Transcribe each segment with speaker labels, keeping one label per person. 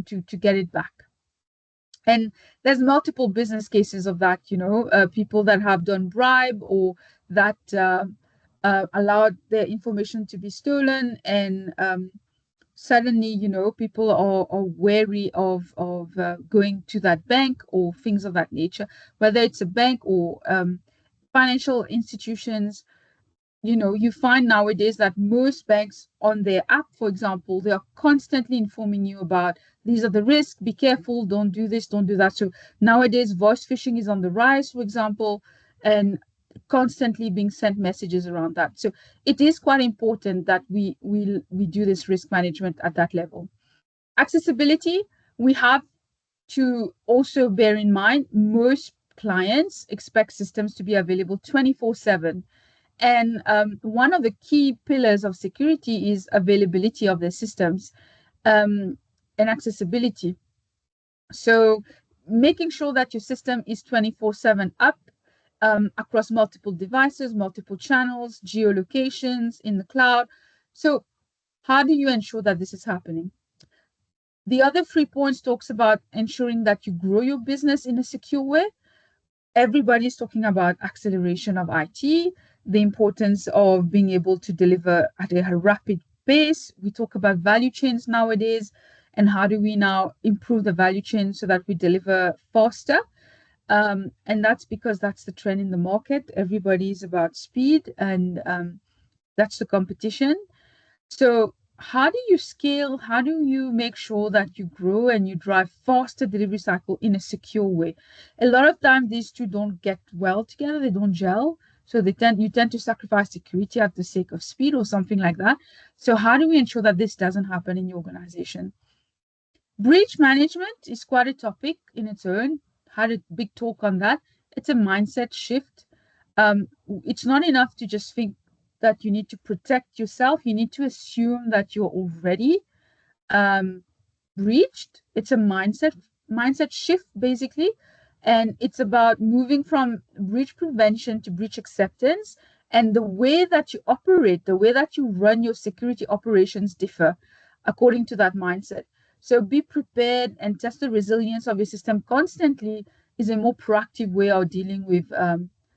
Speaker 1: to get it back. And there's multiple business cases of that, people that have done bribe or that allowed their information to be stolen, and suddenly, people are wary of going to that bank or things of that nature, whether it's a bank or financial institutions. You find nowadays that most banks on their app, for example, they are constantly informing you about these are the risks, be careful, don't do this, don't do that. So nowadays, voice phishing is on the rise, for example, and constantly being sent messages around that. So it is quite important that we do this risk management at that level. Accessibility, we have to also bear in mind most clients expect systems to be available 24/7. And one of the key pillars of security is availability of the systems and accessibility. So making sure that your system is 24/7 up across multiple devices, multiple channels, geolocations in the cloud. So how do you ensure that this is happening? The other 3 points talks about ensuring that you grow your business in a secure way. Everybody's talking about acceleration of IT, the importance of being able to deliver at a rapid pace. We talk about value chains nowadays, and how do we now improve the value chain so that we deliver faster? And that's because that's the trend in the market. Everybody's about speed, and that's the competition. So how do you scale? How do you make sure that you grow and you drive faster delivery cycle in a secure way? A lot of times these two don't get well together. They don't gel. So you tend to sacrifice security at the sake of speed or something like that. So how do we ensure that this doesn't happen in your organization? Breach management is quite a topic in its own. Had a big talk on that. It's a mindset shift. It's not enough to just think that you need to protect yourself. You need to assume that you're already breached. It's a mindset shift, basically. And it's about moving from breach prevention to breach acceptance. And the way that you operate, the way that you run your security operations differ according to that mindset. So be prepared and test the resilience of your system constantly is a more proactive way of dealing with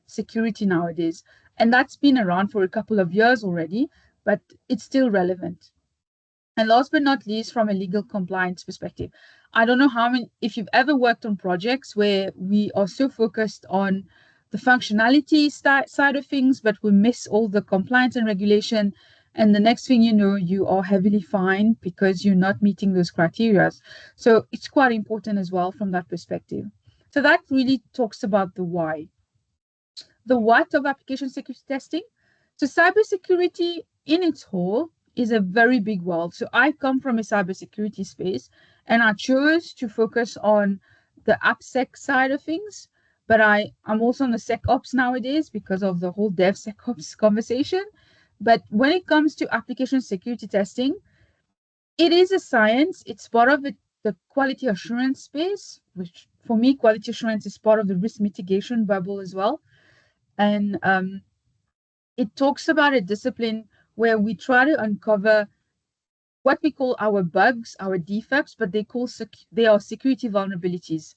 Speaker 1: security nowadays. And that's been around for a couple of years already, but it's still relevant. And last but not least, from a legal compliance perspective, I don't know if you've ever worked on projects where we are so focused on the functionality side of things, but we miss all the compliance and regulation. And the next thing you know, you are heavily fined because you're not meeting those criteria. So it's quite important as well from that perspective. So that really talks about the why. The what of application security testing. So cybersecurity in its whole is a very big world. So I come from a cybersecurity space, and I chose to focus on the AppSec side of things. But I'm also on the SecOps nowadays because of the whole DevSecOps conversation. But when it comes to application security testing, it is a science. It's part of the quality assurance space, which for me, quality assurance is part of the risk mitigation bubble as well. And it talks about a discipline where we try to uncover what we call our bugs, our defects, but they are security vulnerabilities.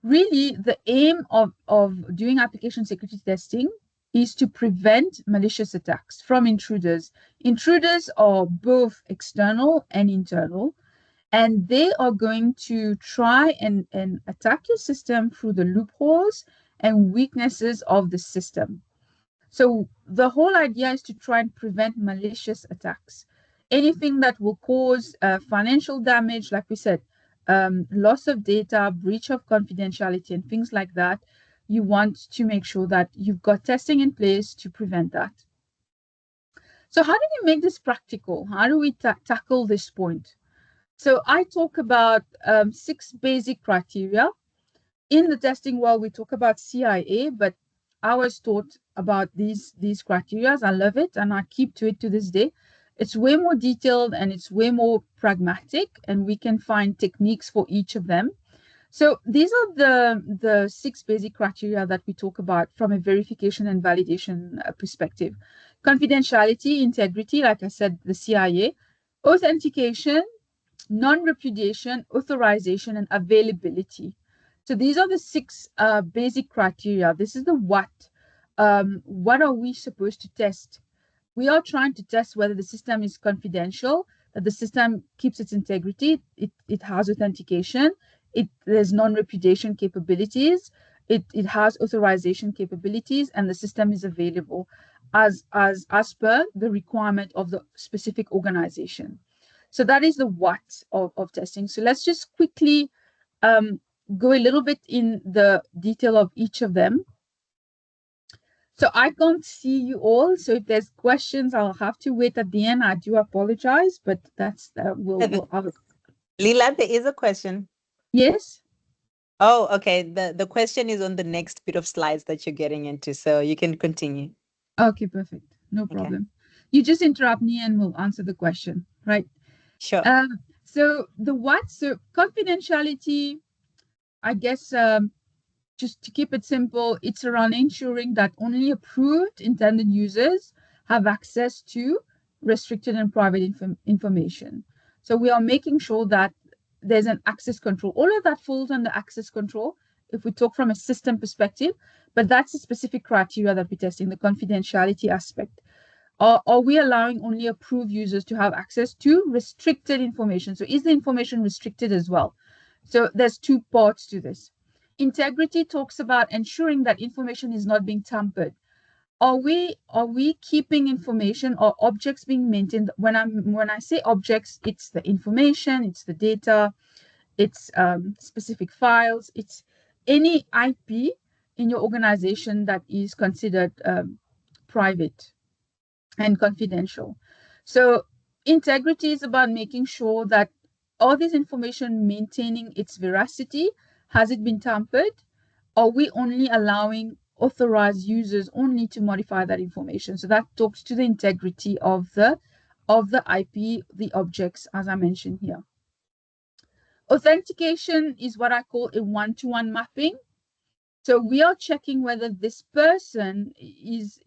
Speaker 1: Really, the aim of doing application security testing is to prevent malicious attacks from intruders. Intruders are both external and internal, and they are going to try and attack your system through the loopholes and weaknesses of the system. So the whole idea is to try and prevent malicious attacks. Anything that will cause financial damage, like we said, loss of data, breach of confidentiality, and things like that, you want to make sure that you've got testing in place to prevent that. So how do we make this practical? How do we tackle this point? So I talk about 6 basic criteria. In the testing world, we talk about CIA, but I was taught about these criteria. I love it, and I keep to it to this day. It's way more detailed and it's way more pragmatic, and we can find techniques for each of them. So these are the 6 basic criteria that we talk about from a verification and validation perspective. Confidentiality, integrity, like I said, the CIA, authentication, non-repudiation, authorization, and availability. So these are the six basic criteria. This is the what. What are we supposed to test? We are trying to test whether the system is confidential, that the system keeps its integrity, it has authentication, there's non-repudiation capabilities, it has authorization capabilities, and the system is available as per the requirement of the specific organization. So that is the what of testing. So let's just quickly go a little bit in the detail of each of them. So I can't see you all. So if there's questions, I'll have to wait at the end. I do apologize, but that's
Speaker 2: Leela, there is a question.
Speaker 1: Yes.
Speaker 2: Oh, okay. The question is on the next bit of slides that you're getting into, so you can continue.
Speaker 1: Okay, perfect. No
Speaker 2: Okay.
Speaker 1: problem. You just interrupt me and we'll answer the question, right?
Speaker 2: Sure.
Speaker 1: So the what? So confidentiality, I guess, just to keep it simple, it's around ensuring that only approved intended users have access to restricted and private information. So we are making sure that there's an access control. All of that falls under access control if we talk from a system perspective, but that's a specific criteria that we're testing, the confidentiality aspect. Are we allowing only approved users to have access to restricted information? So is the information restricted as well? So there's two parts to this. Integrity talks about ensuring that information is not being tampered. Are we keeping information or objects being maintained? When I say objects, it's the information, it's the data, it's specific files, it's any IP in your organization that is considered private and confidential. So integrity is about making sure that all this information maintaining its veracity. Has it been tampered? Are we only allowing authorized users only to modify that information? So that talks to the integrity of the IP, the objects, as I mentioned here. Authentication is what I call a one-to-one mapping. So we are checking whether this person is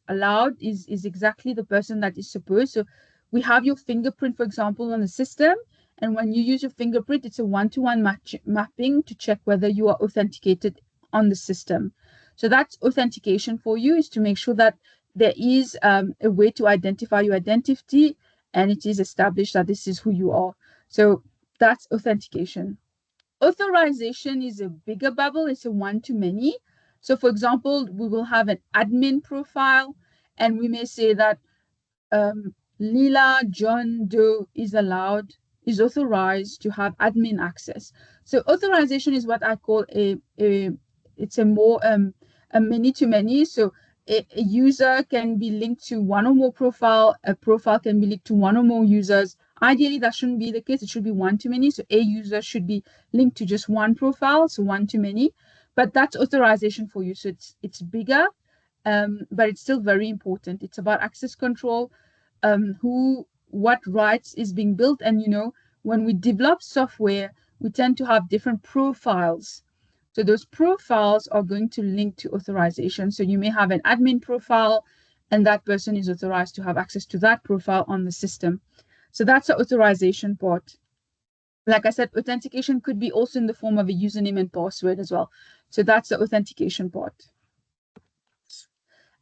Speaker 1: allowed, is exactly the person that is supposed. So we have your fingerprint, for example, on the system, and when you use your fingerprint, it's a one-to-one mapping to check whether you are authenticated on the system. So that's authentication for you, is to make sure that there is a way to identify your identity, and it is established that this is who you are. So that's authentication. Authorization is a bigger bubble, it's a one-to-many. So for example, we will have an admin profile, and we may say that Leela John Doe is authorized to have admin access. So authorization is what I call it's a more a many-to-many. So a user can be linked to one or more profile, a profile can be linked to one or more users. Ideally, that shouldn't be the case. It should be one-to-many. So a user should be linked to just one profile, so one-to-many. But that's authorization for you. So it's bigger, but it's still very important. It's about access control, what rights is being built. And when we develop software, we tend to have different profiles. So those profiles are going to link to authorization. So you may have an admin profile, and that person is authorized to have access to that profile on the system. So that's the authorization part. Like I said, authentication could be also in the form of a username and password as well. So that's the authentication part.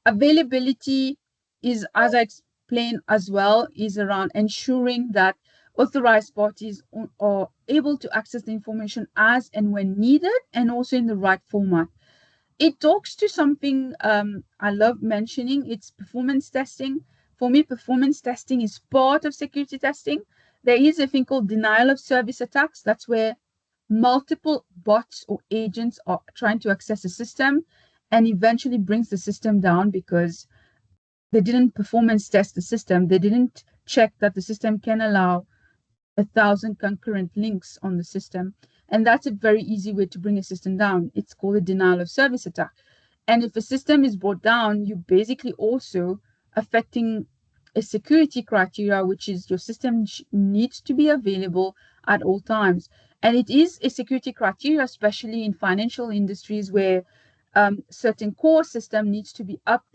Speaker 1: Availability is, as I explained as well, is around ensuring that authorized parties are able to access the information as and when needed, and also in the right format. It talks to something I love mentioning. It's performance testing. For me, performance testing is part of security testing. There is a thing called denial of service attacks. That's where multiple bots or agents are trying to access a system and eventually brings the system down because they didn't performance test the system. They didn't check that the system can allow 1,000 concurrent links on the system. And that's a very easy way to bring a system down. It's called a denial of service attack. And if a system is brought down, you're basically also affecting a security criteria, which is your system needs to be available at all times. And it is a security criteria, especially in financial industries where certain core system needs to be up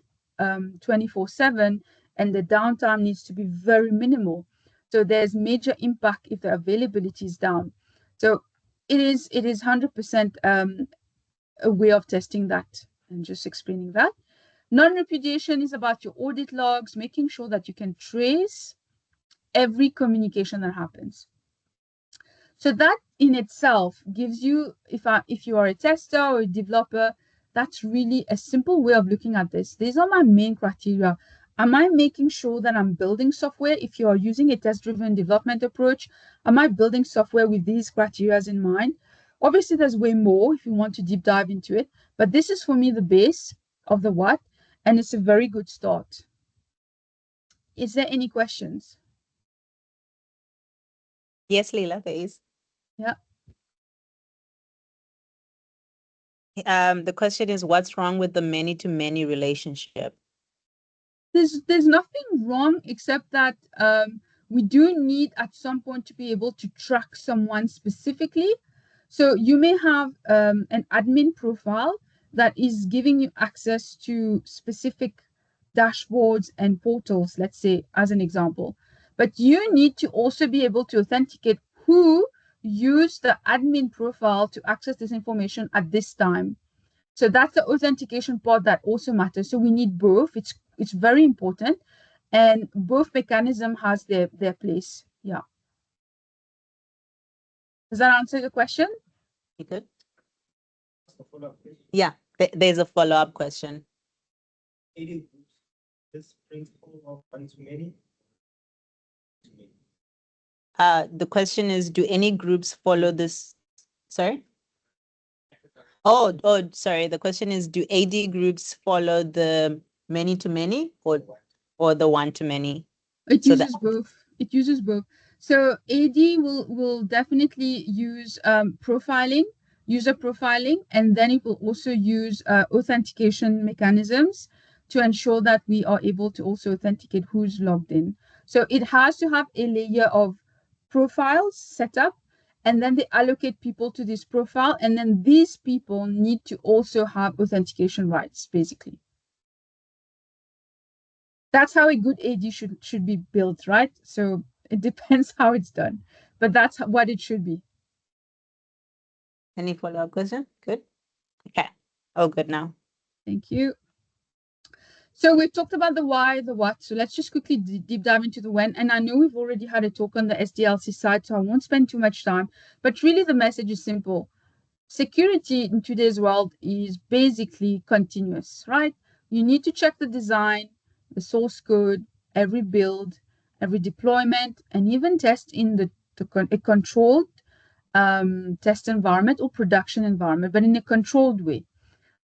Speaker 1: 24/7, and the downtime needs to be very minimal. So there's major impact if the availability is down. So it is 100% a way of testing that and just explaining that. Non-repudiation is about your audit logs, making sure that you can trace every communication that happens. So that in itself gives you, if you are a tester or a developer, that's really a simple way of looking at this. These are my main criteria. Am I making sure that I'm building software? If you are using a test-driven development approach, am I building software with these criteria in mind? Obviously, there's way more if you want to deep dive into it, but this is for me the base of the what, and it's a very good start. Is there any questions?
Speaker 2: Yes, Leila, there is.
Speaker 1: Yeah.
Speaker 2: The question is, what's wrong with the many-to-many relationship?
Speaker 1: There's nothing wrong except that we do need at some point to be able to track someone specifically. So you may have an admin profile that is giving you access to specific dashboards and portals, let's say, as an example. But you need to also be able to authenticate who used the admin profile to access this information at this time. So that's the authentication part that also matters. So we need both. It's very important, and both mechanism has their place. Yeah. Does that answer the question?
Speaker 2: You good? Yeah, there's a follow-up question.
Speaker 3: This principle of one to many.
Speaker 2: The question is, do any groups follow this? Sorry? Oh, sorry. The question is, do AD groups follow the many-to-many or the one-to-many?
Speaker 1: It
Speaker 2: So
Speaker 1: uses both. It uses both. So AD will definitely use profiling, user profiling, and then it will also use authentication mechanisms to ensure that we are able to also authenticate who's logged in. So it has to have a layer of profiles set up, and then they allocate people to this profile, and then these people need to also have authentication rights, basically. That's how a good AD should be built, right? So it depends how it's done, but that's what it should be.
Speaker 2: any follow-up question? Good. Okay. Oh, good now.
Speaker 1: Thank you. So we've talked about the why, the what. So let's just quickly deep dive into the when. And I know we've already had a talk on the SDLC side, so I won't spend too much time. But really, the message is simple. Security in today's world is basically continuous, right? You need to check the design, the source code, every build, every deployment, and even test in a controlled test environment or production environment, but in a controlled way.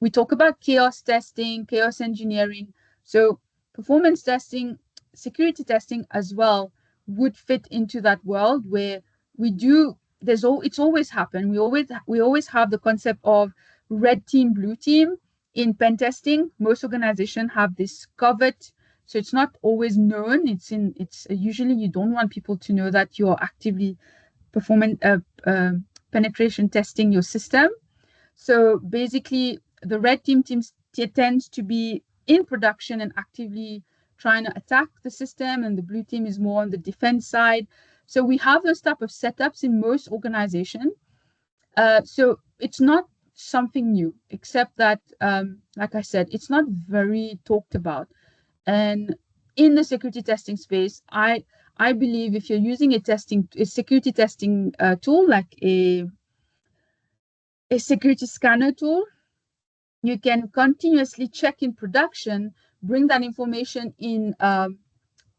Speaker 1: We talk about chaos testing, chaos engineering. So performance testing, security testing as well would fit into that world where we do it's always happened. We always have the concept of red team, blue team in pen testing. Most organizations have this covered. So it's not always known. It's usually you don't want people to know that you're actively performing penetration testing your system. So basically, the red team tends to be in production and actively trying to attack the system, and the blue team is more on the defense side. So we have those type of setups in most organizations. So it's not something new, except that, like I said, it's not very talked about. And in the security testing space, I believe if you're using a security testing tool like a security scanner tool, you can continuously check in production, bring that information in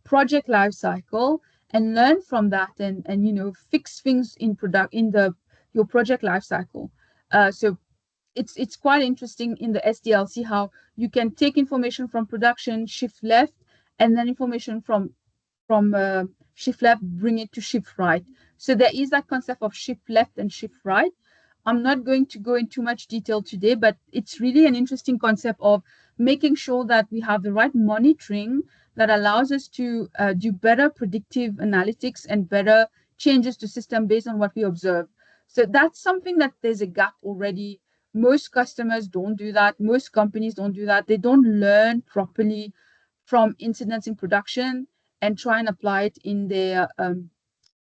Speaker 1: project lifecycle, and learn from that, and fix things in your project lifecycle. So it's quite interesting in the SDLC how you can take information from production, shift left, and then information from shift left, bring it to shift right. So there is that concept of shift left and shift right. I'm not going to go into much detail today, but it's really an interesting concept of making sure that we have the right monitoring that allows us to do better predictive analytics and better changes to system based on what we observe. So that's something that there's a gap already. Most customers don't do that. Most companies don't do that. They don't learn properly from incidents in production. and try and apply it in their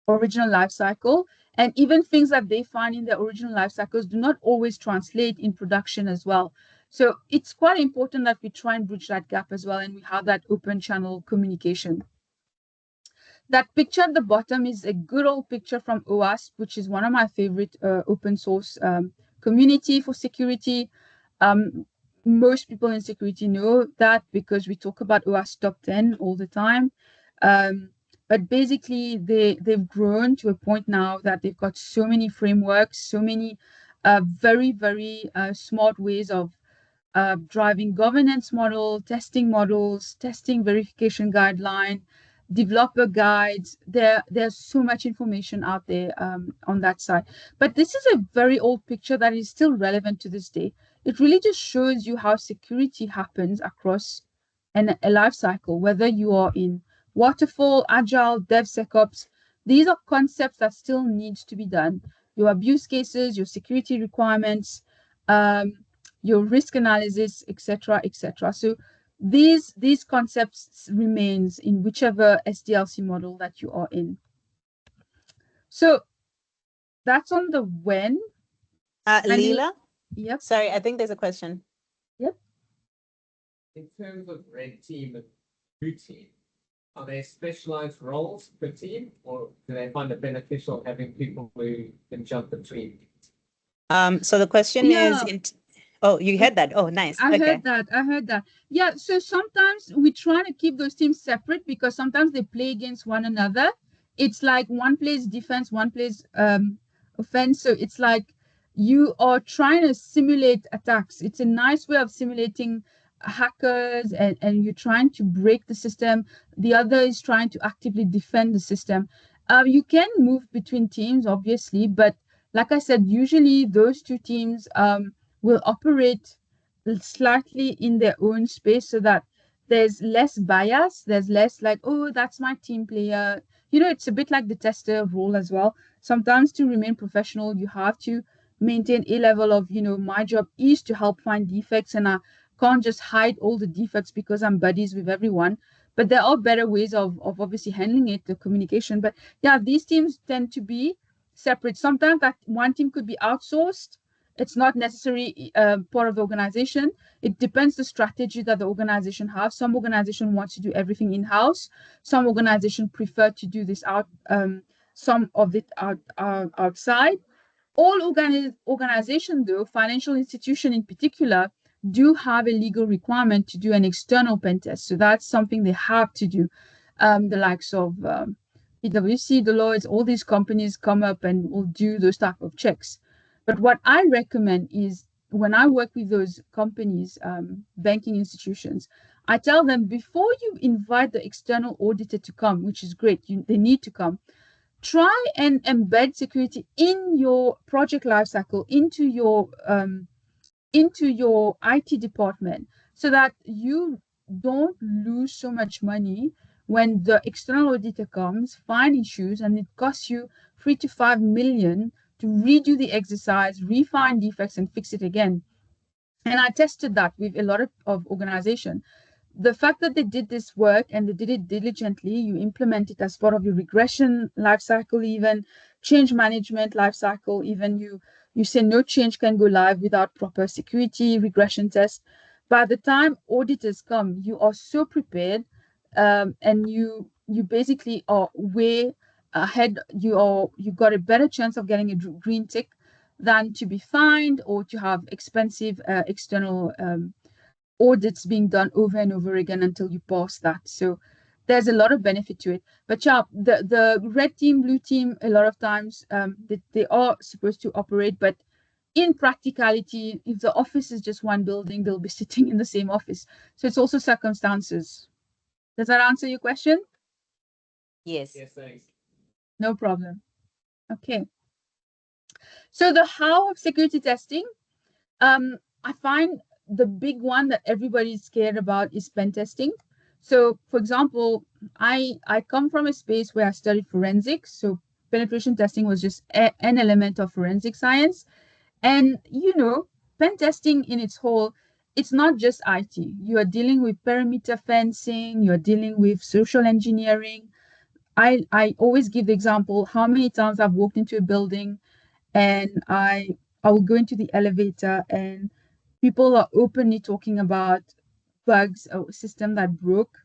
Speaker 1: original life cycle. And even things that they find in their original life cycles do not always translate in production as well. So it's quite important that we try and bridge that gap as well, and we have that open channel communication. That picture at the bottom is a good old picture from OWASP, which is one of my favorite open source community for security. Most people in security know that because we talk about OWASP top 10 all the time. But basically, they've grown to a point now that they've got so many frameworks, so many very, very smart ways of driving governance model, testing models, testing verification guideline, developer guides. There's so much information out there on that side. But this is a very old picture that is still relevant to this day. It really just shows you how security happens across a life cycle, whether you are in waterfall, agile, DevSecOps. These are concepts that still need to be done. Your abuse cases, your security requirements, um, your risk analysis, etc., etc. So these concepts remains in whichever SDLC model that you are in. So that's on the when.
Speaker 2: Leela?
Speaker 1: Yep.
Speaker 2: Sorry, I think there's a question.
Speaker 1: Yep.
Speaker 3: In terms of red team and blue team, are there specialized roles per team, or do they find it beneficial having people who can jump between?
Speaker 2: So the question is, oh, you heard that? Oh, nice.
Speaker 1: I
Speaker 2: Okay.
Speaker 1: heard that. Yeah, so sometimes we try to keep those teams separate because sometimes they play against one another. It's like one plays defense, one plays offense. So it's like you are trying to simulate attacks. It's a nice way of simulating hackers, and you're trying to break the system. The other is trying to actively defend the system. You can move between teams, obviously, but like I said, usually those two teams will operate slightly in their own space so that there's less bias, there's less like, oh, that's my team player. It's a bit like the tester role as well. Sometimes to remain professional, you have to maintain a level of, my job is to help find defects, and I can't just hide all the defects because I'm buddies with everyone. But there are better ways of obviously handling it, the communication. But yeah, these teams tend to be separate. Sometimes that one team could be outsourced. It's not necessarily part of the organization. It depends the strategy that the organization has. Some organization wants to do everything in-house. Some organization prefer to do this some of it outside. All organization, though, financial institution in particular, do have a legal requirement to do an external pen test. So that's something they have to do. The likes of PwC, Deloitte, all these companies come up and will do those type of checks. But what I recommend is when I work with those companies, banking institutions, I tell them before you invite the external auditor to come, which is great, they need to come, try and embed security in your project lifecycle, into your IT department, so that you don't lose so much money when the external auditor comes, find issues, and it costs you 3 to 5 million to redo the exercise, refine defects, and fix it again. And I tested that with a lot of organizations. The fact that they did this work and they did it diligently, you implement it as part of your regression lifecycle, even change management lifecycle, even you say no change can go live without proper security regression tests. By the time auditors come, you are so prepared, and you basically are way ahead. You got a better chance of getting a green tick than to be fined or to have expensive external audits being done over and over again until you pass that. So there's a lot of benefit to it. But yeah, the red team, blue team, a lot of times they are supposed to operate, but in practicality, if the office is just one building, they'll be sitting in the same office. So it's also circumstances. Does that answer your question?
Speaker 2: Yes.
Speaker 3: Yes, thanks.
Speaker 1: No problem. Okay. So the how of security testing, I find the big one that everybody's scared about is pen testing. So, for example, I come from a space where I studied forensics, so penetration testing was just an element of forensic science. And pen testing in its whole, it's not just IT. You are dealing with perimeter fencing, you're dealing with social engineering. I always give the example how many times I've walked into a building and I will go into the elevator and people are openly talking about bugs or system that broke.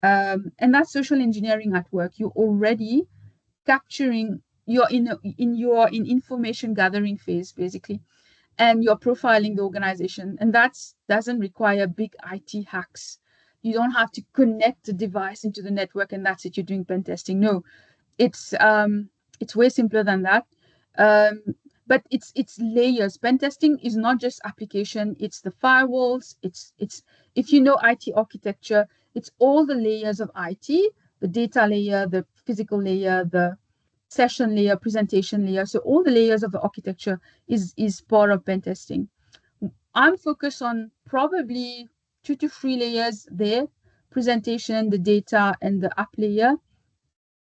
Speaker 1: And that's social engineering at work. You're already capturing, you're in information gathering phase basically, and you're profiling the organization, and that's doesn't require big IT hacks. You don't have to connect the device into the network and that's it, you're doing pen testing. No, it's way simpler than that. um, but it's layers. Pen testing is not just application, it's the firewalls, it's if you know IT architecture, it's all the layers of IT, the data layer, the physical layer, the session layer, presentation layer. So all the layers of the architecture is part of pen testing. I'm focused on probably 2 to 3 layers there: presentation, the data, and the app layer,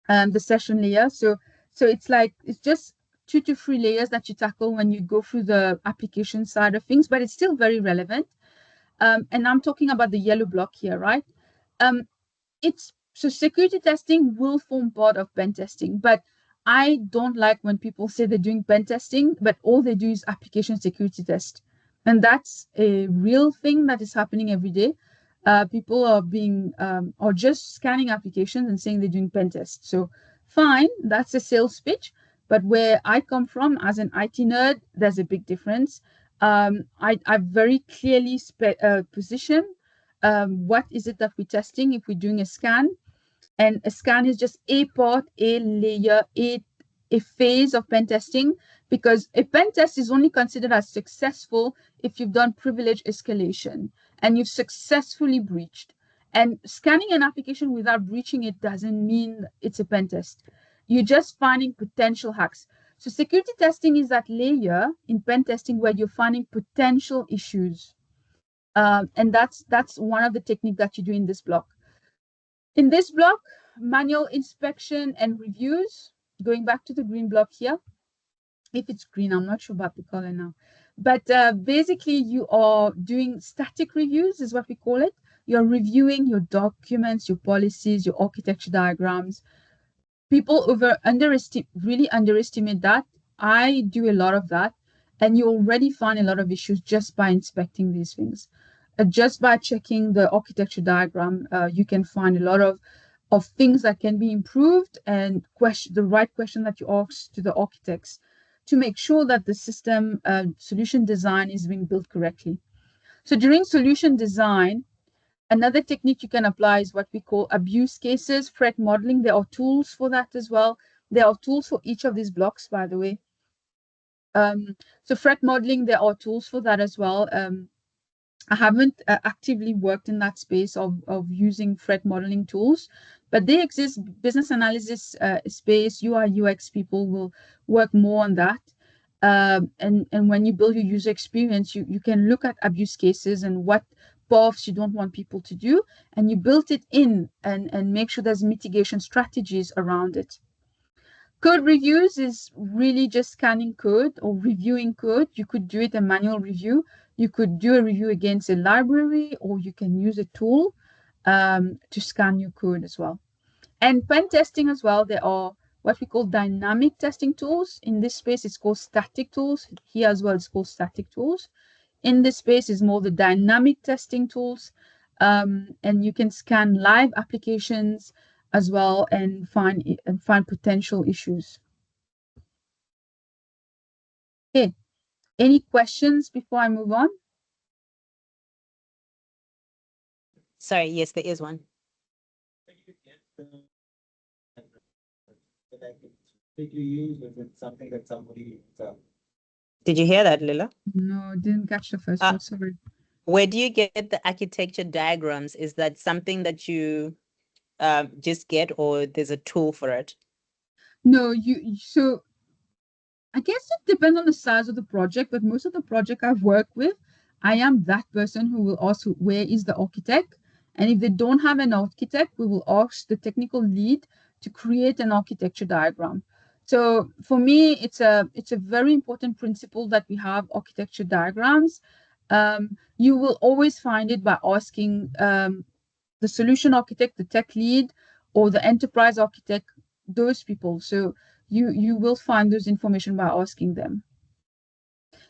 Speaker 1: the session layer. So it's like it's just 2 to 3 layers that you tackle when you go through the application side of things, but it's still very relevant. And I'm talking about the yellow block here, right? Um, it's so security testing will form part of pen testing, but I don't like when people say they're doing pen testing, but all they do is application security test. And that's a real thing that is happening every day. People are being or just scanning applications and saying they're doing pen tests. So fine, that's a sales pitch. But where I come from as an IT nerd, there's a big difference. I very clearly position what is it that we're testing if we're doing a scan. And a scan is just a part, a layer, a phase of pen testing, because a pen test is only considered as successful if you've done privilege escalation and you've successfully breached. And scanning an application without breaching it doesn't mean it's a pen test. You're just finding potential hacks. So security testing is that layer in pen testing where you're finding potential issues. And that's one of the techniques that you do in this block. In this block, manual inspection and reviews, going back to the green block here. If it's green, I'm not sure about the color now. But basically, you are doing static reviews, is what we call it. You're reviewing your documents, your policies, your architecture diagrams. People really underestimate that. I do a lot of that, and you already find a lot of issues just by inspecting these things. Just by checking the architecture diagram, you can find a lot of things that can be improved, and the right question that you ask to the architects to make sure that the system solution design is being built correctly. So during solution design, another technique you can apply is what we call abuse cases, threat modeling. There are tools for that as well. There are tools for each of these blocks, by the way. So threat modeling, there are tools for that as well. I haven't actively worked in that space of using threat modeling tools, but they exist. Business analysis space, UI, UX people will work more on that. And when you build your user experience, you can look at abuse cases and what paths you don't want people to do, and you build it in and make sure there's mitigation strategies around it. Code reviews is really just scanning code or reviewing code. You could do it a manual review. You could do a review against a library, or you can use a tool to scan your code as well. And pen testing as well, there are what we call dynamic testing tools. In this space, it's called static tools. Here as well, it's called static tools. In this space is more the dynamic testing tools. And you can scan live applications as well and find potential issues. Okay, any questions before I move on?
Speaker 2: Sorry, yes, there is one.
Speaker 3: Something that somebody.
Speaker 2: Did you hear that, Lila?
Speaker 1: No, didn't catch the first one. Sorry.
Speaker 2: Where do you get the architecture diagrams? Is that something that you just get, or there's a tool for it?
Speaker 1: No, so I guess it depends on the size of the project, but most of the project I've worked with, I am that person who will ask where is the architect. And if they don't have an architect, we will ask the technical lead to create an architecture diagram. So for me, it's a very important principle that we have architecture diagrams. You will always find it by asking the solution architect, the tech lead, or the enterprise architect, those people. So you will find those information by asking them.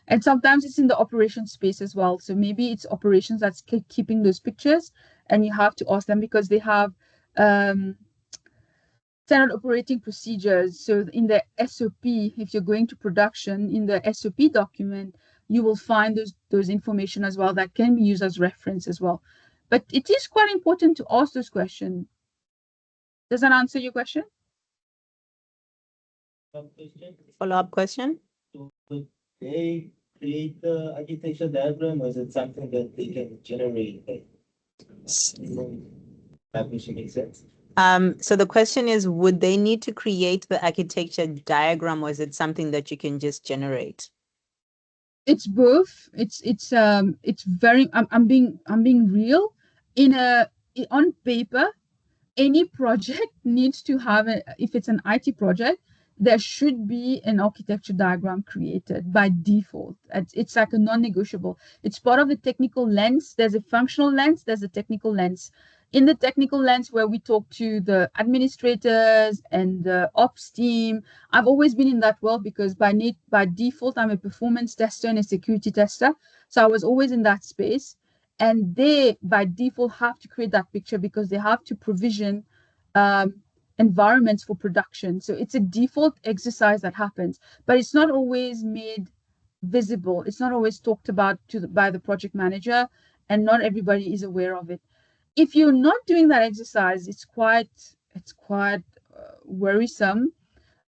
Speaker 1: And sometimes it's in the operations space as well. So maybe it's operations that's keeping those pictures, and you have to ask them because they have standard operating procedures. So in the SOP, if you're going to production, in the SOP document, you will find those information as well that can be used as reference as well. But it is quite important to ask those questions. Does that answer your question?
Speaker 2: Follow-up question?
Speaker 4: Would they create the architecture diagram, or is it something that they can generate? Like, that should make sense.
Speaker 2: So the question is, would they need to create the architecture diagram, or is it something that you can just generate?
Speaker 1: It's both. It's very. I'm being real. On paper, any project needs to have if it's an IT project, there should be an architecture diagram created by default. It's like a non-negotiable. It's part of the technical lens. There's a functional lens, there's a technical lens. In the technical lens, where we talk to the administrators and the ops team, I've always been in that world because by default, I'm a performance tester and a security tester. So I was always in that space. And they, by default, have to create that picture because they have to provision environments for production. So it's a default exercise that happens, but it's not always made visible. It's not always talked about by the project manager, and not everybody is aware of it. If you're not doing that exercise, it's quite worrisome.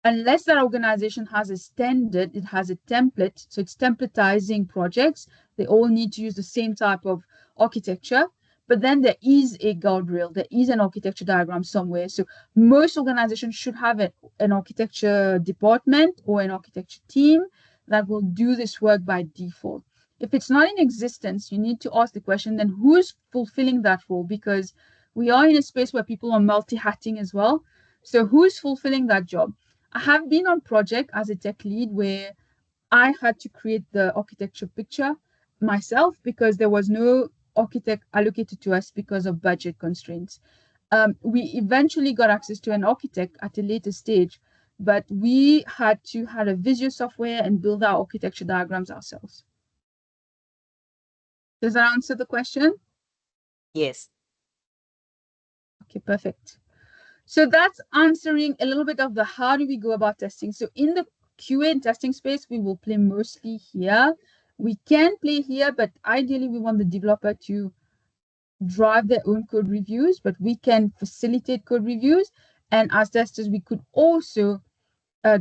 Speaker 1: Unless that organization has a standard, it has a template, so it's templatizing projects. They all need to use the same type of architecture, but then there is a guardrail, there is an architecture diagram somewhere. So most organizations should have an architecture department or an architecture team that will do this work by default. If it's not in existence, you need to ask the question, then who's fulfilling that role? Because we are in a space where people are multi-hatting as well. So who's fulfilling that job? I have been on project as a tech lead where I had to create the architecture picture myself because there was no architect allocated to us because of budget constraints. We eventually got access to an architect at a later stage, but we had to have a Visio software and build our architecture diagrams ourselves. Does that answer the question?
Speaker 2: Yes.
Speaker 1: Okay, perfect. So that's answering a little bit of the how do we go about testing. So in the QA and testing space, we will play mostly here. We can play here, but ideally we want the developer to drive their own code reviews, but we can facilitate code reviews. And as testers, we could also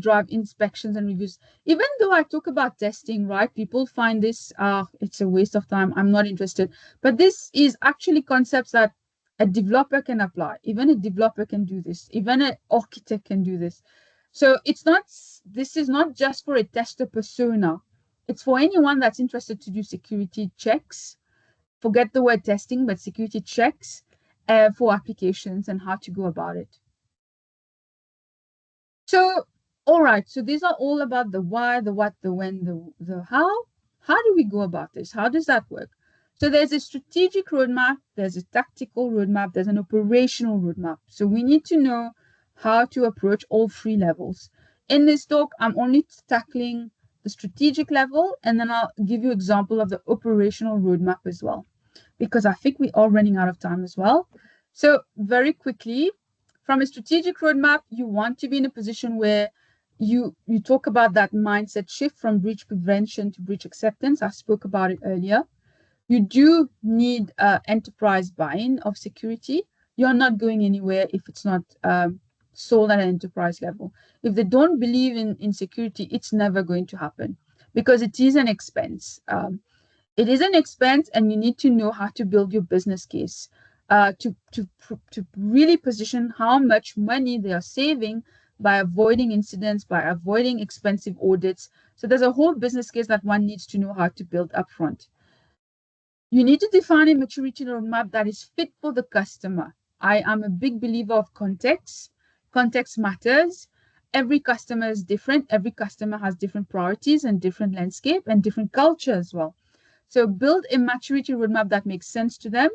Speaker 1: drive inspections and reviews. Even though I talk about testing, right? People find this, it's a waste of time. I'm not interested. But this is actually concepts that a developer can apply. Even a developer can do this. Even an architect can do this. So this is not just for a tester persona. It's for anyone that's interested to do security checks. Forget the word testing, but security checks for applications and how to go about it. So, all right. So these are all about the why, the what, the when, the how. How do we go about this? How does that work? So there's a strategic roadmap, there's a tactical roadmap, there's an operational roadmap. So we need to know how to approach all three levels. In this talk, I'm only tackling the strategic level, and then I'll give you example of the operational roadmap as well, because I think we are running out of time as well. So very quickly, from a strategic roadmap, you want to be in a position where you talk about that mindset shift from breach prevention to breach acceptance. I spoke about it earlier. You do need enterprise buy-in of security. You're not going anywhere if it's not sold at an enterprise level. If they don't believe in security, it's never going to happen because it is an expense. It is an expense, and you need to know how to build your business case to really position how much money they are saving by avoiding incidents, by avoiding expensive audits. So there's a whole business case that one needs to know how to build upfront. You need to define a maturity roadmap that is fit for the customer. I am a big believer of context. Context matters. Every customer is different. Every customer has different priorities and different landscape and different culture as well. So build a maturity roadmap that makes sense to them.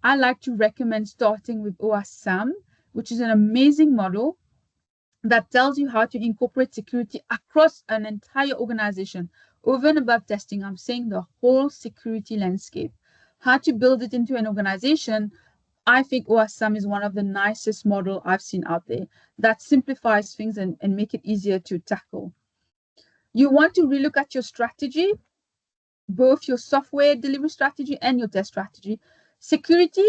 Speaker 1: I like to recommend starting with OASAM, which is an amazing model that tells you how to incorporate security across an entire organization. Over and above testing, I'm saying the whole security landscape. How to build it into an organization. I think OASAM is one of the nicest model I've seen out there that simplifies things and make it easier to tackle. You want to relook at your strategy, both your software delivery strategy and your test strategy. Security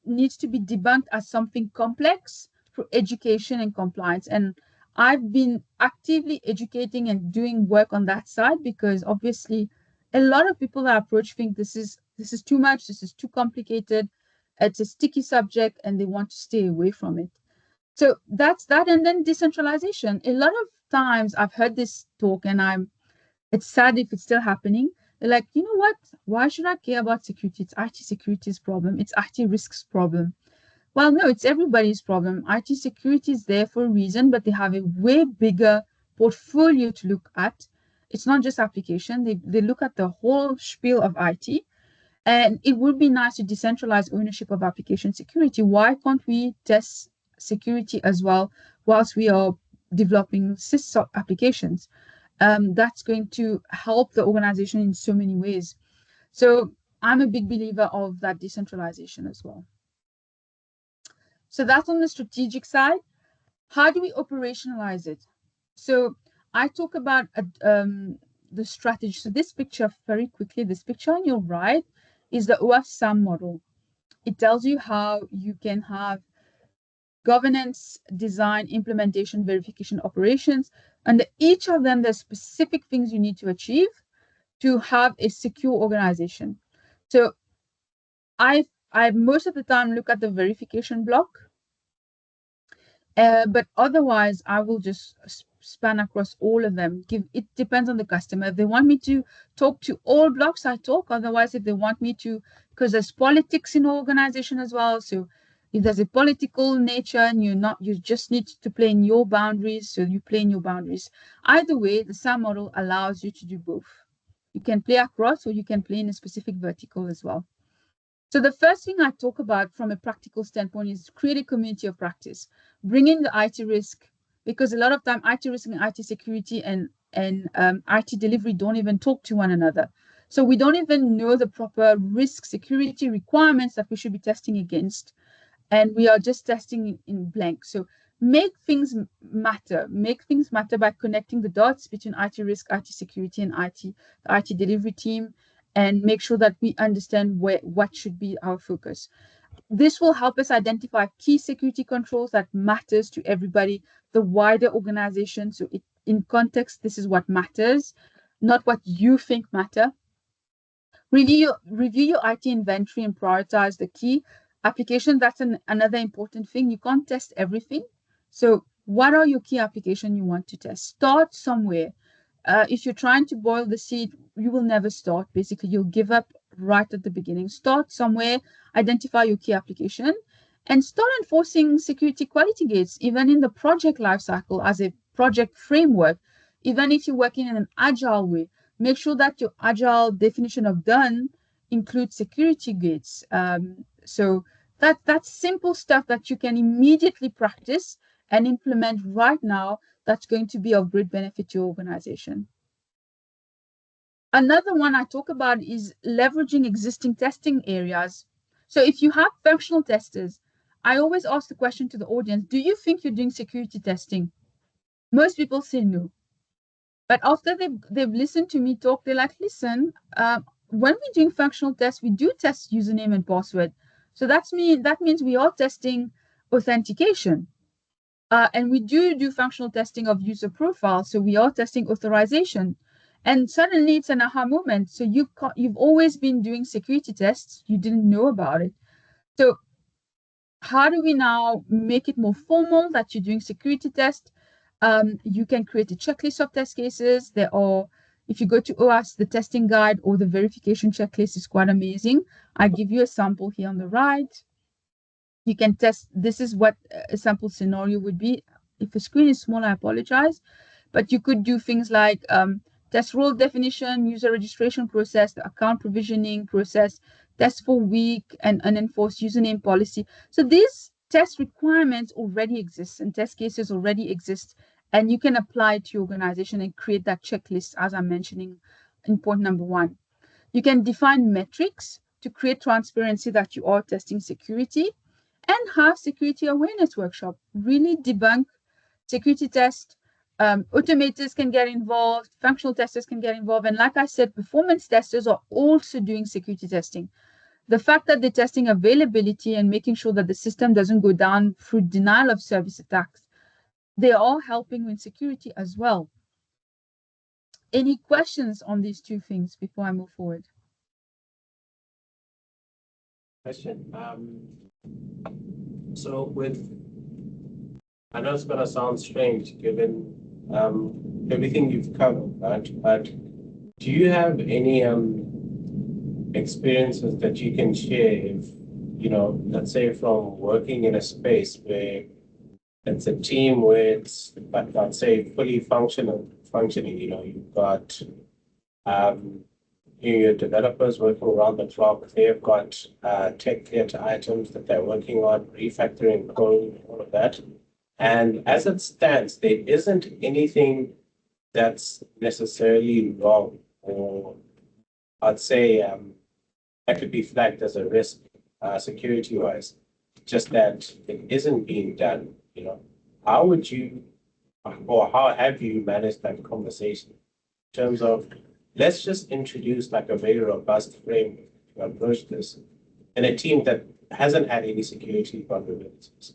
Speaker 1: needs to be debunked as something complex through education and compliance. And I've been actively educating and doing work on that side because obviously a lot of people that approach think this is too much, this is too complicated, it's a sticky subject, and they want to stay away from it. So that's that. And then decentralization. A lot of times I've heard this talk and it's sad if it's still happening. They're like, you know what? Why should I care about security? It's IT security's problem. It's IT risks problem. Well, no, it's everybody's problem. IT security is there for a reason, but they have a way bigger portfolio to look at. It's not just application. They look at the whole spiel of IT. And it would be nice to decentralize ownership of application security. Why can't we test security as well whilst we are developing sys applications? That's going to help the organization in so many ways. So I'm a big believer of that decentralization as well. So that's on the strategic side. How do we operationalize it? So I talk about the strategy. So this picture, very quickly, this picture on your right is the OASAM model. It tells you how you can have governance, design, implementation, verification, operations. And each of them, there's specific things you need to achieve to have a secure organization. So I most of the time look at the verification block, but otherwise I will just span across all of them. It depends on the customer. If they want me to talk to all blocks, I talk. Otherwise, if they want me to, because there's politics in the organization as well. So if there's a political nature and you just need to play in your boundaries, so you play in your boundaries. Either way, the SAM model allows you to do both. You can play across or you can play in a specific vertical as well. So the first thing I talk about from a practical standpoint is create a community of practice. Bring in the IT risk, because a lot of time IT risk and IT security and IT delivery don't even talk to one another. So we don't even know the proper risk security requirements that we should be testing against. And we are just testing in blank. So make things matter. Make things matter by connecting the dots between IT risk, IT security, and the IT delivery team, and make sure that we understand what should be our focus. This will help us identify key security controls that matters to everybody, the wider organization. So in context, this is what matters, not what you think matter. Review your IT inventory and prioritize the key application. That's another important thing. You can't test everything. So what are your key applications you want to test? Start somewhere. If you're trying to boil the seed, you will never start. Basically, you'll give up right at the beginning. Start somewhere, identify your key application, and start enforcing security quality gates, even in the project lifecycle as a project framework. Even if you're working in an agile way, make sure that your agile definition of done includes security gates. So that's simple stuff that you can immediately practice and implement right now that's going to be of great benefit to your organization. Another one I talk about is leveraging existing testing areas. So if you have functional testers, I always ask the question to the audience, do you think you're doing security testing? Most people say no. But after they've listened to me talk, they're like, listen, when we're doing functional tests, we do test username and password. So that means we are testing authentication. And we do functional testing of user profile. So we are testing authorization. And suddenly it's an aha moment. So you've always been doing security tests. You didn't know about it. So how do we now make it more formal that you're doing security tests? You can create a checklist of test cases. If you go to OAS, the testing guide or the verification checklist is quite amazing. I give you a sample here on the right. You can test, this is what a sample scenario would be. If the screen is small, I apologize. But you could do things like test role definition, user registration process, the account provisioning process, test for weak and unenforced username policy. So these test requirements already exist and test cases already exist, and you can apply it to your organization and create that checklist as I'm mentioning in point number 1. You can define metrics to create transparency that you are testing security, and have security awareness workshop. Really debunk security tests. Automators can get involved, functional testers can get involved. And like I said, performance testers are also doing security testing. The fact that they're testing availability and making sure that the system doesn't go down through denial of service attacks, they are helping with security as well. Any questions on these two things before I move forward?
Speaker 5: Question. So I know it's gonna sound strange given everything you've covered, right? But do you have any experiences that you can share if, let's say from working in a space where it's a team where it's, let's say, fully functioning, you've got your developers working around the clock, they've got tech data items that they're working on, refactoring code, all of that. And as it stands, there isn't anything that's necessarily wrong, or I'd say that could be flagged as a risk security-wise, just that it isn't being done. How would you, or how have you managed that conversation in terms of, let's just introduce like a very robust framework to approach this in a team that hasn't had any security vulnerabilities?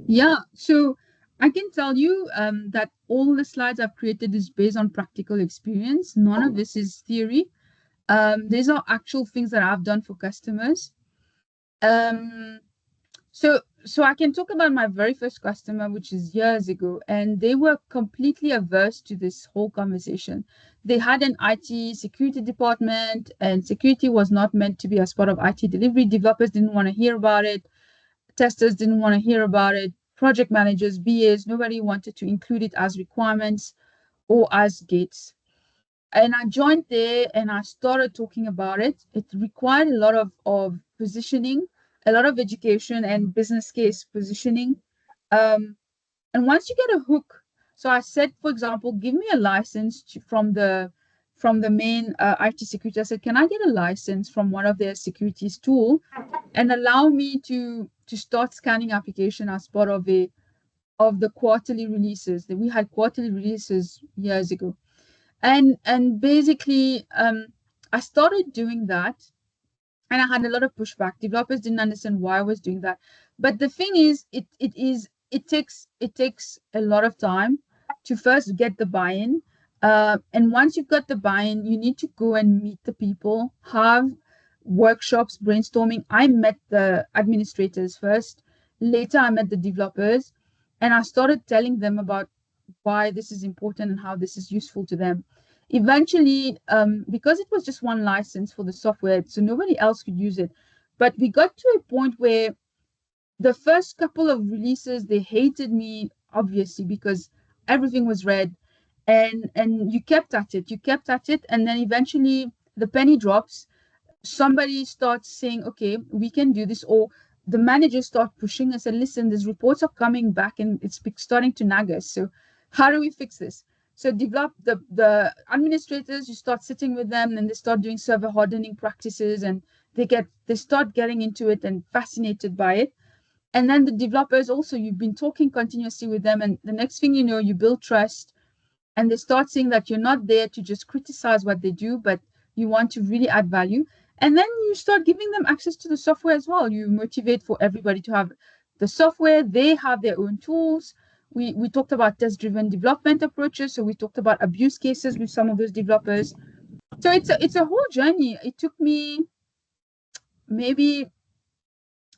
Speaker 1: Yeah, so I can tell you that all the slides I've created is based on practical experience. None of this is theory. These are actual things that I've done for customers. So I can talk about my very first customer, which is years ago, and they were completely averse to this whole conversation. They had an IT security department, and security was not meant to be as part of IT delivery. Developers didn't want to hear about it. Testers didn't want to hear about it. Project managers, BAs, nobody wanted to include it as requirements or as gates. And I joined there and I started talking about it. It required a lot of positioning, a lot of education and business case positioning. And once you get a hook, so I said, for example, give me a license from the main IT security. I said, can I get a license from one of their securities tool and allow me to start scanning application as part of the quarterly releases? That we had quarterly releases years ago. And basically I started doing that, and I had a lot of pushback. Developers didn't understand why I was doing that. But the thing is, it takes a lot of time to first get the buy-in. And once you've got the buy-in, you need to go and meet the people, have workshops, brainstorming. I met the administrators first. Later, I met the developers, and I started telling them about why this is important and how this is useful to them. Eventually, because it was just one license for the software, so nobody else could use it. But we got to a point where the first couple of releases, they hated me, obviously, because everything was red. And you kept at it, and then eventually the penny drops. Somebody starts saying, okay, we can do this, or the managers start pushing us and listen, these reports are coming back and it's starting to nag us. So how do we fix this? So develop the administrators, you start sitting with them and they start doing server hardening practices, and they start getting into it and fascinated by it. And then the developers also, you've been talking continuously with them, and the next thing you know, you build trust, and they start seeing that you're not there to just criticize what they do, but you want to really add value. And then you start giving them access to the software as well. You motivate for everybody to have the software. They have their own tools. We talked about test-driven development approaches. So we talked about abuse cases with some of those developers. So it's a whole journey. It took me maybe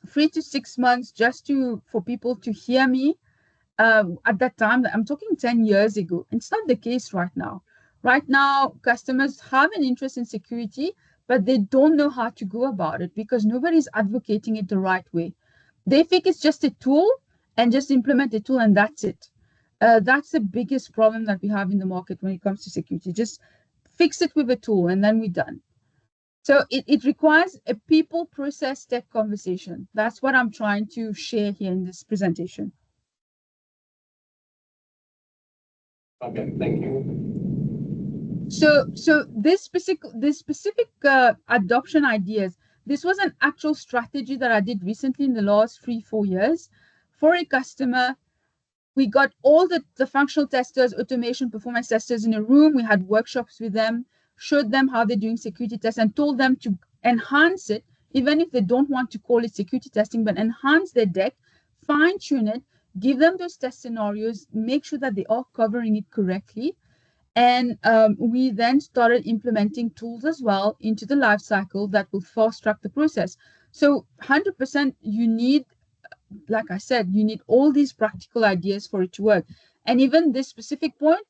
Speaker 1: 3 to 6 months just for people to hear me. At that time, I'm talking 10 years ago. It's not the case right now. Right now, customers have an interest in security, but they don't know how to go about it because nobody's advocating it the right way. They think it's just a tool and just implement the tool and that's it. That's the biggest problem that we have in the market when it comes to security. Just fix it with a tool and then we're done. So it requires a people process tech conversation. That's what I'm trying to share here in this presentation.
Speaker 5: Okay, thank you.
Speaker 1: So this specific adoption ideas, this was an actual strategy that I did recently in the last 3-4 years for a customer. We got all the functional testers, automation performance testers in a room. We had workshops with them, showed them how they're doing security tests, and told them to enhance it, even if they don't want to call it security testing, but enhance their deck, fine tune it, give them those test scenarios, make sure that they are covering it correctly. And we then started implementing tools as well into the life cycle that will fast track the process. So 100% you need, like I said, you need all these practical ideas for it to work. And even this specific point,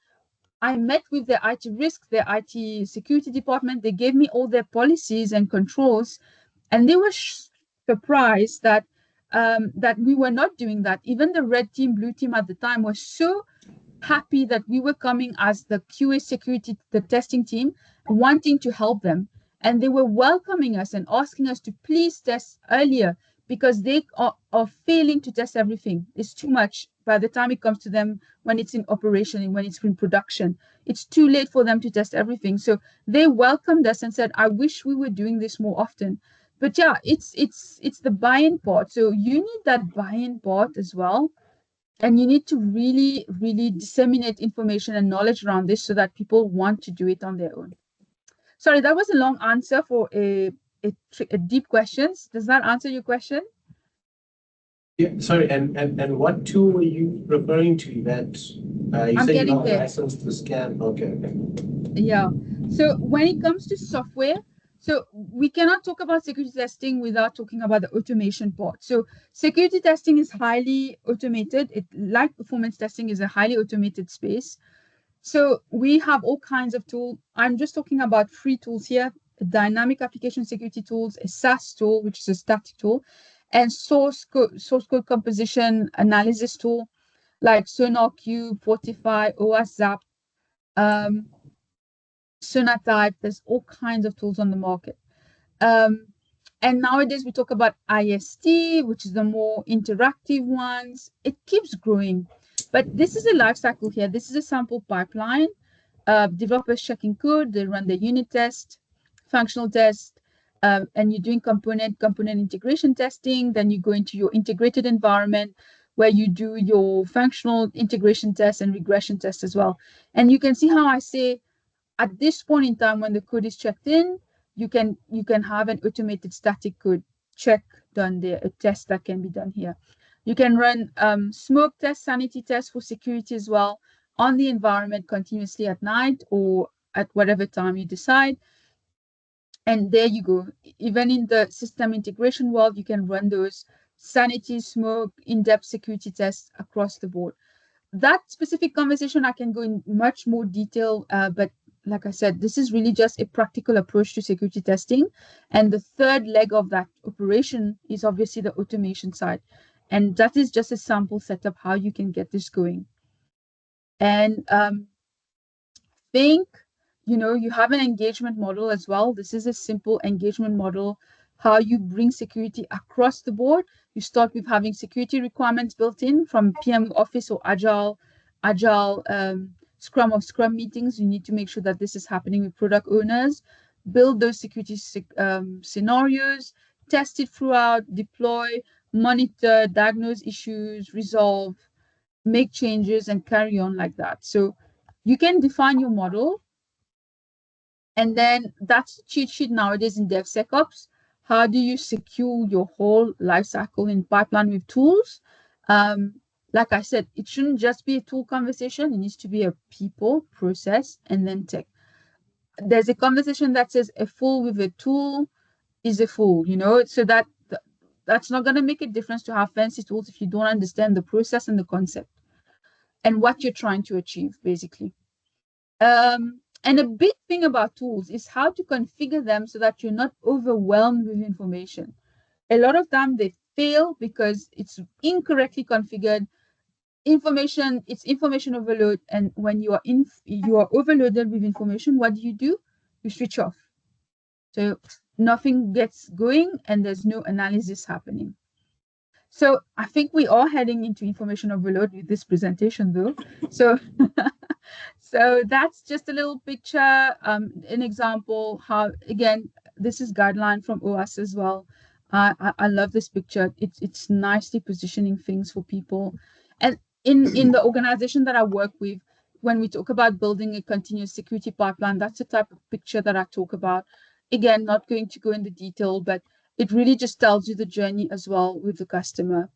Speaker 1: I met with the IT risk, the IT security department. They gave me all their policies and controls, and they were surprised that that we were not doing that. Even the red team, blue team at the time was so happy that we were coming as the QA security, the testing team, wanting to help them. And they were welcoming us and asking us to please test earlier because they are failing to test everything. It's too much by the time it comes to them when it's in operation and when it's in production. It's too late for them to test everything. So they welcomed us and said, I wish we were doing this more often. But yeah, it's the buy-in part. So you need that buy-in part as well, and you need to really disseminate information and knowledge around this so that people want to do it on their own. Sorry, that was a long answer for a deep questions. Does that answer your question?
Speaker 5: Yeah, sorry, and what tool were you referring to that you
Speaker 1: I'm
Speaker 5: said you're
Speaker 1: getting
Speaker 5: not
Speaker 1: there.
Speaker 5: licensed to scan? Okay, okay.
Speaker 1: Yeah. So when it comes to software, so we cannot talk about security testing without talking about the automation part. So security testing is highly automated. It, like performance testing, is a highly automated space. So we have all kinds of tools. I'm just talking about free tools here: dynamic application security tools, a SAS tool, which is a static tool, and source code composition analysis tool like SonarQube, Fortify, OWASP, um, Sonatype. There's all kinds of tools on the market. Um, and nowadays we talk about IST, which is the more interactive ones. It keeps growing. But this is a life cycle here. This is a sample pipeline. Developers checking code, they run the unit test, functional test, and you're doing component integration testing. Then you go into your integrated environment where you do your functional integration test and regression test as well. And you can see how I say at this point in time when the code is checked in, you can have an automated static code check done there, a test that can be done here. You can run smoke test, sanity test for security as well on the environment continuously at night or at whatever time you decide. And there you go. Even in the system integration world, you can run those sanity, smoke, in-depth security tests across the board. That specific conversation, I can go in much more detail, but like I said, this is really just a practical approach to security testing. And the third leg of that operation is obviously the automation side. And that is just a sample setup how you can get this going. And think, you have an engagement model as well. This is a simple engagement model, how you bring security across the board. You start with having security requirements built in from PM office or agile scrum of scrum meetings. You need to make sure that this is happening with product owners. Build those security scenarios, test it throughout, deploy, monitor, diagnose issues, resolve, make changes, and carry on like that. So you can define your model, and then that's the cheat sheet nowadays in DevSecOps. How do you secure your whole lifecycle in pipeline with tools? Like I said, it shouldn't just be a tool conversation. It needs to be a people, process, and then tech. There's a conversation that says a fool with a tool is a fool, so that's not going to make a difference to have fancy tools if you don't understand the process and the concept and what you're trying to achieve, basically. And a big thing about tools is how to configure them so that you're not overwhelmed with information. A lot of time they fail because it's incorrectly configured. it's information overload. And when you are overloaded with information, what do? You switch off. So nothing gets going and there's no analysis happening. So I think we are heading into information overload with this presentation though. So so that's just a little picture, an example how, again, this is guideline from OAS as well. I love this picture. It's nicely positioning things for people. And in the organization that I work with, when we talk about building a continuous security pipeline, that's the type of picture that I talk about. Again, not going to go into detail, but it really just tells you the journey as well with the customer,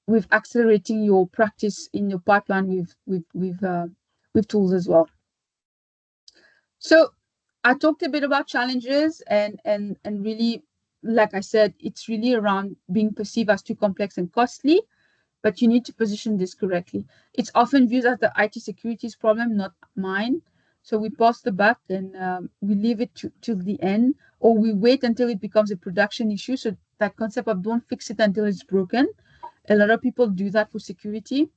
Speaker 1: with accelerating your practice in your pipeline with tools as well. So I talked a bit about challenges and really, like I said, it's really around being perceived as too complex and costly, but you need to position this correctly. It's often viewed as the IT security's problem, not mine. So we pass the buck and we leave it till the end, or we wait until it becomes a production issue. So that concept of don't fix it until it's broken. A lot of people do that for security.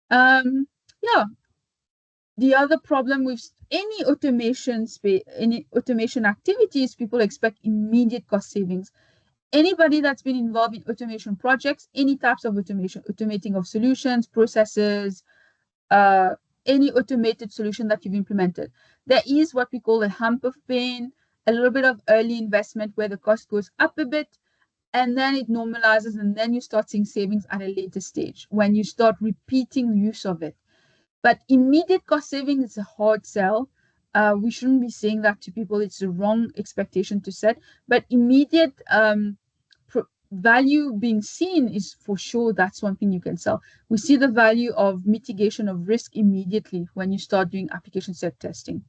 Speaker 1: Yeah, the other problem with any automation activities, people expect immediate cost savings. Anybody that's been involved in automation projects, any types of automation, automating of solutions, processes, uh, any automated solution that you've implemented, there is what we call a hump of pain, a little bit of early investment where the cost goes up a bit, and then it normalizes, and then you start seeing savings at a later stage when you start repeating use of it. But immediate cost saving is a hard sell. We shouldn't be saying that to people. It's the wrong expectation to set. But immediate value being seen is for sure, that's one thing you can sell. We see the value of mitigation of risk immediately when you start doing application set testing.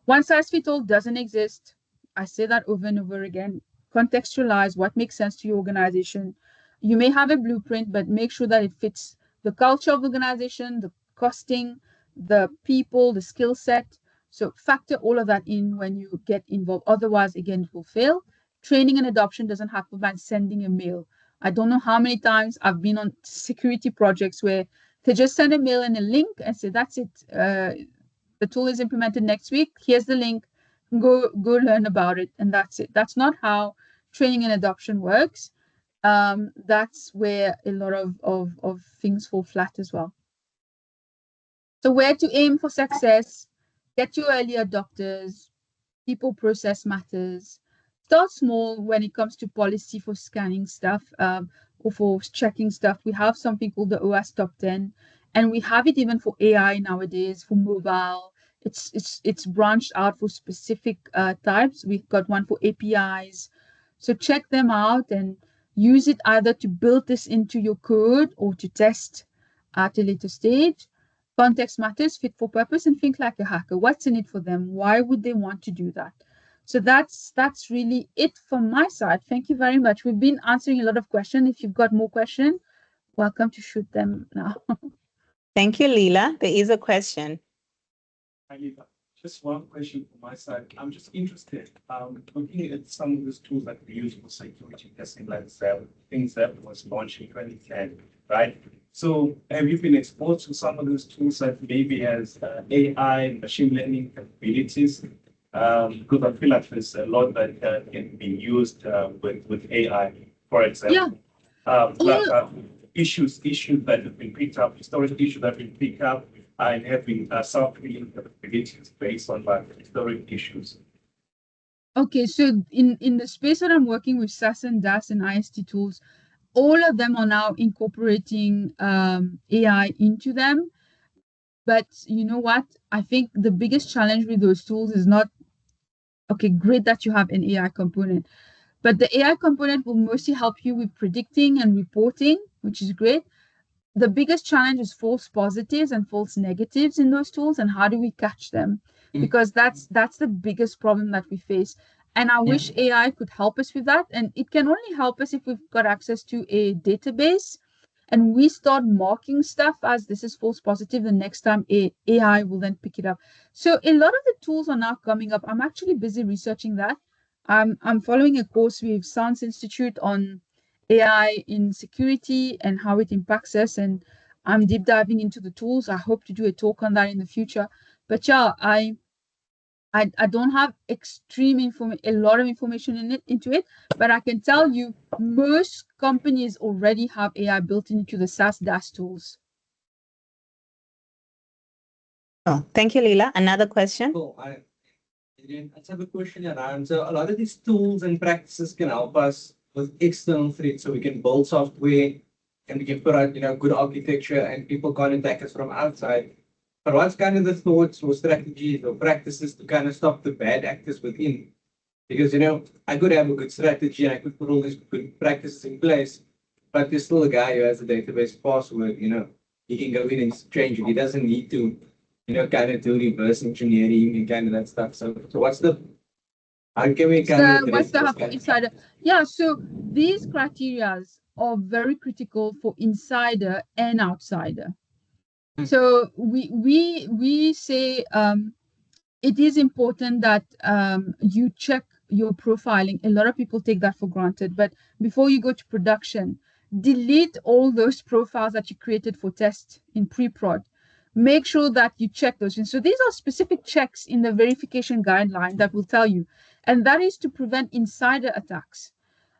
Speaker 1: One size fits all doesn't exist. I say that over and over again. Contextualize what makes sense to your organization. You may have a blueprint, but make sure that it fits the culture of the organization, the costing, the people, the skill set. So factor all of that in when you get involved. Otherwise, again, it will fail. Training and adoption doesn't happen by sending a mail. I don't know how many times I've been on security projects where they just send a mail and a link and say, that's it. The tool is implemented next week. Here's the link. Go learn about it, and that's it. That's not how training and adoption works. That's where a lot of things fall flat as well. So where to aim for success? Get your early adopters. People process matters. Start small when it comes to policy for scanning stuff or for checking stuff. We have something called the OS Top 10, and we have it even for AI nowadays, for mobile. It's branched out for specific types. We've got one for APIs. So check them out and use it either to build this into your code or to test at a later stage. Context matters, fit for purpose, and think like a hacker. What's in it for them? Why would they want to do that? So that's really it from my side. Thank you very much. We've been answering a lot of questions. If you've got more questions, welcome to shoot them now.
Speaker 2: Thank you, Leela. There is a question.
Speaker 6: Hi, Leela. Just one question from my side. I'm just interested, looking at some of these tools that we use for security testing, like Zep, things that was launched in 2010, right? So have you been exposed to some of those tools that maybe has AI, machine learning capabilities? Because I feel like there's a lot that can be used with AI, for example. Issues that have been picked up, historic issues that have been picked up, and having self-healing capabilities based on like historic issues.
Speaker 1: Okay, so in the space that I'm working with SAS and DAS and IST tools, all of them are now incorporating AI into them. But you know what? I think the biggest challenge with those tools is not, okay, great that you have an AI component, but the AI component will mostly help you with predicting and reporting, which is great. The biggest challenge is false positives and false negatives in those tools, and how do we catch them? Because that's the biggest problem that we face. And I wish AI could help us with that. And it can only help us if we've got access to a database and we start marking stuff as this is false positive. The next time AI will then pick it up. So a lot of the tools are now coming up. I'm actually busy researching that. I'm following a course with Science Institute on AI in security and how it impacts us. And I'm deep diving into the tools. I hope to do a talk on that in the future. But yeah, I don't have a lot of information into it, but I can tell you most companies already have AI built into the SaaS DaaS tools.
Speaker 2: Oh, thank you, Leela. Another question?
Speaker 7: Cool. I just have a question around. So a lot of these tools and practices can help us with external threats. So we can build software and we can put out, good architecture and people can't attack us from outside. But what's kind of the thoughts or strategies or practices to kind of stop the bad actors within? Because, I could have a good strategy and I could put all these good practices in place, but there's still a guy who has a database password, he can go in and change it. He doesn't need to, kind of do reverse engineering and kind of that stuff. So how can we kind of
Speaker 1: What's
Speaker 7: address
Speaker 1: the insider? Yeah, so these criterias are very critical for insider and outsider. So we say it is important that you check your profiling. A lot of people take that for granted, but before you go to production, delete all those profiles that you created for test in pre-prod. Make sure that you check those. And so these are specific checks in the verification guideline that will tell you, and that is to prevent insider attacks.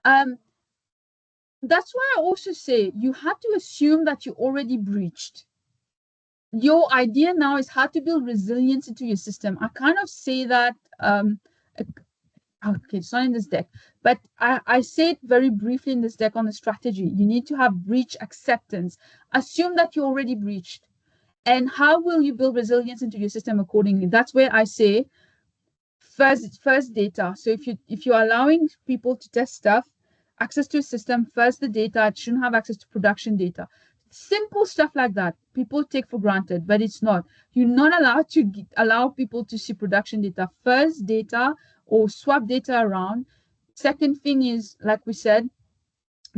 Speaker 1: That's why I also say you have to assume that you already breached. Your idea now is how to build resilience into your system. I kind of say that, okay, it's not in this deck, but I say it very briefly in this deck on the strategy. You need to have breach acceptance. Assume that you already breached. And how will you build resilience into your system accordingly? That's where I say first data. So if you're allowing people to test stuff, access to a system, first the data. It shouldn't have access to production data. Simple stuff like that people take for granted, but it's not. You're not allowed to allow people to see production data. First data or swap data around. Second thing is, like we said,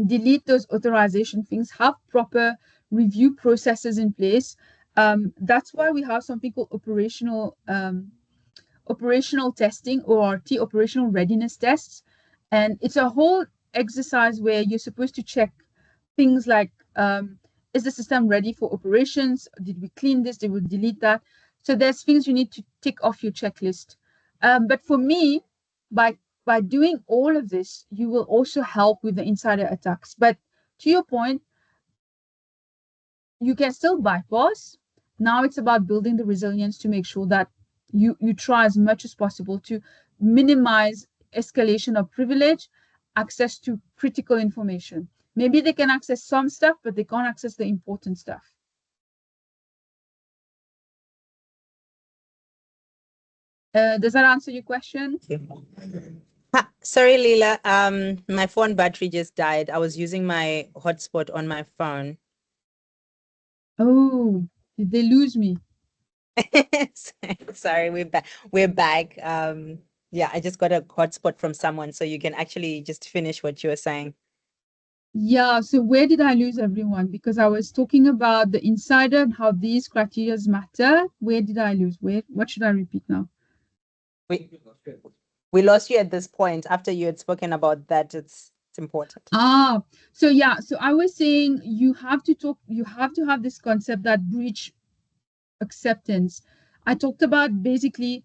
Speaker 1: delete those authorization things. Have proper review processes in place. That's why we have something called operational testing, ORT, operational readiness tests. And it's a whole exercise where you're supposed to check things like, is the system ready for operations? Did we clean this? Did we delete that? So there's things you need to tick off your checklist. But for me, by doing all of this, you will also help with the insider attacks. But to your point, you can still bypass. Now it's about building the resilience to make sure that you try as much as possible to minimize escalation of privilege, access to critical information. Maybe they can access some stuff, but they can't access the important stuff. Does that answer your question?
Speaker 2: Sorry, Leela. My phone battery just died. I was using my hotspot on my phone.
Speaker 1: Oh, did they lose me?
Speaker 2: Sorry, we're back. We're back. Yeah, I just got a hotspot from someone, so you can actually just finish what you were saying.
Speaker 1: Yeah, so where did I lose everyone? Because I was talking about the insider and how these criteria matter. Where did I lose? What should I repeat now?
Speaker 2: We lost you at this point after you had spoken about that. It's important.
Speaker 1: So yeah, so I was saying you have to have this concept that breach acceptance. I talked about basically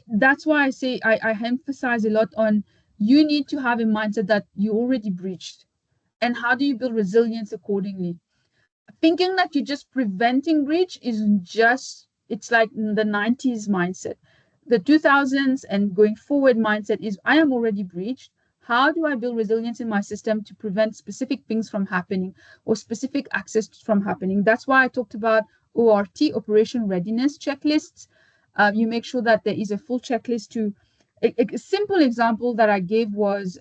Speaker 1: that's why I say I emphasize a lot on you need to have a mindset that you already breached. And how do you build resilience accordingly? Thinking that you're just preventing breach it's like the 90s mindset. The 2000s and going forward mindset is I am already breached. How do I build resilience in my system to prevent specific things from happening or specific access from happening? That's why I talked about ORT, operation readiness checklists. You make sure that there is a full checklist to a simple example that I gave was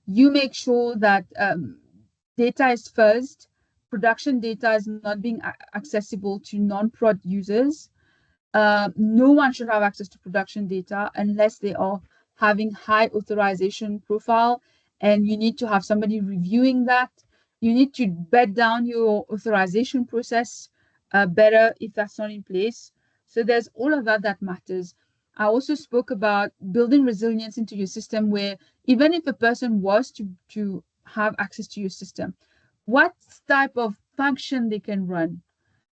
Speaker 1: you make sure that data is first, production data is not being accessible to non-prod users. No one should have access to production data unless they are having high authorization profile, and you need to have somebody reviewing that. You need to bed down your authorization process better if that's not in place. So there's all of that matters. I also spoke about building resilience into your system where even if a person was to have access to your system, what type of function they can run.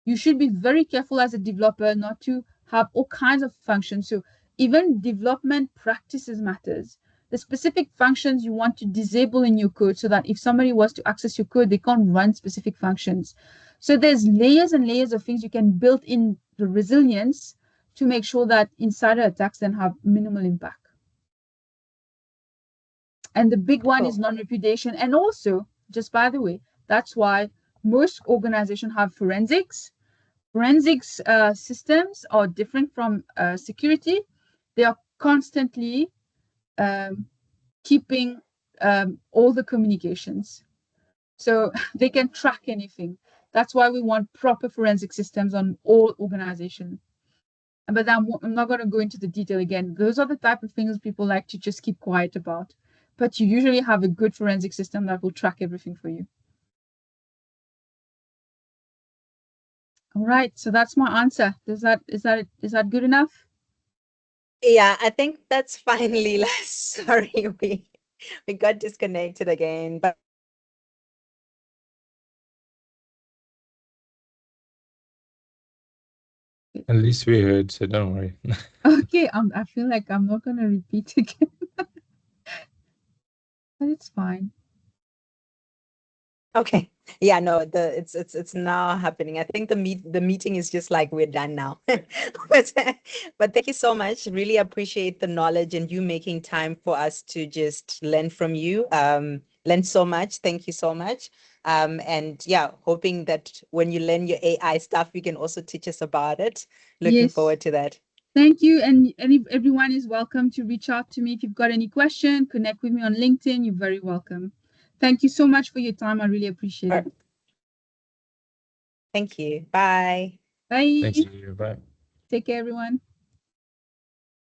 Speaker 1: You should be very careful as a developer not to have all kinds of functions. So even development practices matters. The specific functions you want to disable in your code so that if somebody was to access your code, they can't run specific functions. So there's layers and layers of things you can build in the resilience to make sure that insider attacks then have minimal impact. And the big one is non-repudiation. And also, just by the way, that's why most organizations have forensics. Forensics systems are different from security. They are constantly keeping all the communications. So they can track anything. That's why we want proper forensic systems on all organizations. But I'm not going to go into the detail again. Those are the type of things people like to just keep quiet about. But you usually have a good forensic system that will track everything for you. All right, so that's my answer. Is that good enough?
Speaker 2: Yeah, I think that's fine, Leela. Sorry, we got disconnected again, but
Speaker 8: At least we heard, so don't worry.
Speaker 1: Okay, I feel like I'm not going to repeat again. But it's fine.
Speaker 2: okay. Yeah, no, it's now happening. I think the meeting is just like we're done now. But thank you so much. Really appreciate the knowledge and you making time for us to just learn from you. Learn so much. Thank you so much. And yeah, hoping that when you learn your AI stuff, you can also teach us about it. Looking
Speaker 1: Yes.
Speaker 2: forward to that.
Speaker 1: Thank you. And everyone is welcome to reach out to me if you've got any question. Connect with me on LinkedIn. You're very welcome. Thank you so much for your time. I really appreciate it.
Speaker 2: Thank you. Bye.
Speaker 1: Bye.
Speaker 8: Thank you. Bye.
Speaker 1: Take care, everyone.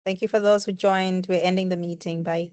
Speaker 2: Thank you for those who joined. We're ending the meeting. Bye.